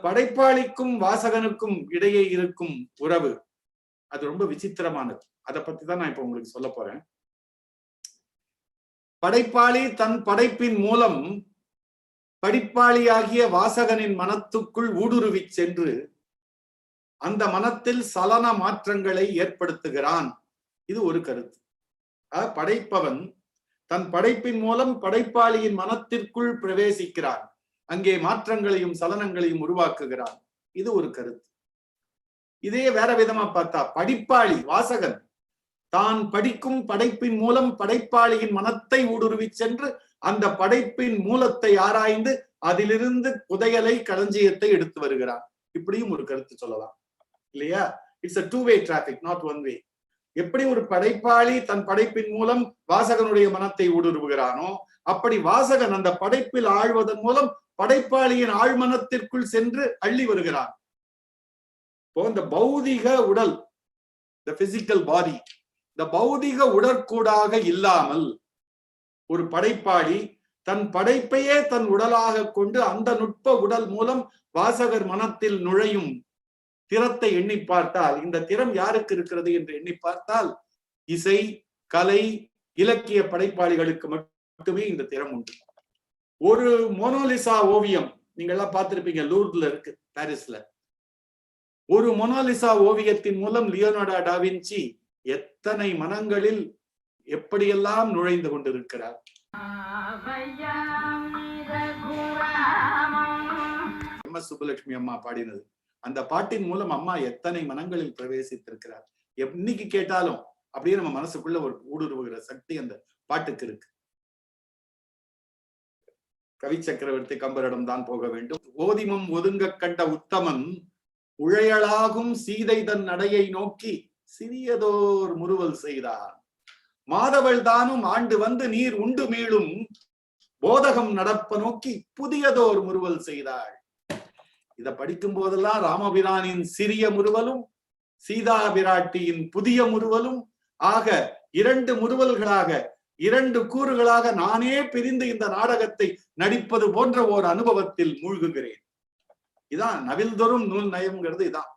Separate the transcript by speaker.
Speaker 1: படைப்பாளிக்கும் வாசகனுக்கும் இடையே இருக்கும் உறவு அது ரொம்ப விசித்திரமானது. அதை பத்தி தான் நான் இப்ப உங்களுக்கு சொல்ல போறேன். படைப்பாளி தன் படைப்பின் மூலம் படிப்பாளியாகிய வாசகனின் மனத்துக்குள் ஊடுருவி சென்று அந்த மனத்தில் சலன மாற்றங்களை ஏற்படுத்துகிறான். இது ஒரு கருத்து. படைப்பவன் தன் படைப்பின் மூலம் படைப்பாளியின் மனத்திற்குள் பிரவேசிக்கிறான், அங்கே மாற்றங்களையும் சலனங்களையும் உருவாக்குகிறான். இது ஒரு கருத்து. இதே வேற விதமா பார்த்தா படிப்பாளி வாசகன் தான் படிக்கும் படைப்பின் மூலம் படைப்பாளியின் மனத்தை ஊடுருவி சென்று அந்த படைப்பின் மூலத்தை ஆராய்ந்து அதிலிருந்து புதையலை களஞ்சியத்தை எடுத்து வருகிறார். இப்படியும் ஒரு கருத்து சொல்லலாம் இல்லையா? It's a two-way traffic, not one way. எப்படி ஒரு படைப்பாளி தன் படைப்பின் மூலம் வாசகனுடைய மனத்தை ஊடுருவுகிறானோ அப்படி வாசகன் அந்த படைப்பில் ஆழ்வதன் மூலம் படைப்பாளியின் ஆழ்மனத்திற்குள் சென்று அள்ளி வருகிறான். இப்போ இந்த பௌதிக உடல், the physical body, இந்த பௌதிக உடற்கூடாக இல்லாமல் ஒரு படைப்பாளி தன் படைப்பையே தன் உடலாக கொண்டு அந்த நுட்ப உடல் மூலம் வாசகர் மனத்தில் நுழையும் திறத்தை எண்ணி பார்த்தால், இந்த திறம் யாருக்கு இருக்கிறது என்று எண்ணி பார்த்தால் இசை, கலை, இலக்கிய படைப்பாளிகளுக்கு மட்டுமே இந்த திறம் உண்டு. ஒரு மோனோலிசா ஓவியம் நீங்க எல்லாம் பார்த்திருப்பீங்க, லூர்துல இருக்கு, பாரிஸ்ல. ஒரு மோனோலிசா ஓவியத்தின் மூலம் லியோனார்டோ டா வின்சி எத்தனை மனங்களில் எப்படியெல்லாம் நுழைந்து கொண்டிருக்கிறார். எம்.எஸ். சுப்புலட்சுமி அம்மா பாடினது. அந்த பாட்டின் மூலம் அம்மா எத்தனை மனங்களில் பிரவேசித்திருக்கிறார். என்னைக்கு கேட்டாலும் அப்படியே நம்ம மனசுக்குள்ள ஒரு ஊடுருவுகிற சக்தி அந்த பாட்டுக்கு இருக்கு. கவி சக்கரவர்த்தி கம்பரிடம் தான் போக வேண்டும். ஓதிமம் ஒதுங்க கண்ட உத்தமன் உழையலாகும் சீதை தன் நடையை நோக்கி சிறியதோர் முறுவல் செய்தான். மாதவள் தானும் ஆண்டு வந்து நீர் உண்டு மீளும் போதகம் நடப்ப நோக்கி புதியதோர் முறுவல் செய்தாள். இத படிக்கும் போதெல்லாம் ராமபிரானின் சிறிய முறுவலும் சீதா பிராட்டியின் புதிய முறுவலும் ஆக இரண்டு முறுவல்களாக, இரண்டு கூறுகளாக நானே பிரிந்து இந்த நாடகத்தை நடிப்பது போன்ற ஓர் அனுபவத்தில் மூழ்குகிறேன். இதான் நவில்தொறும் நூல் நயம்ங்கிறது. இதான்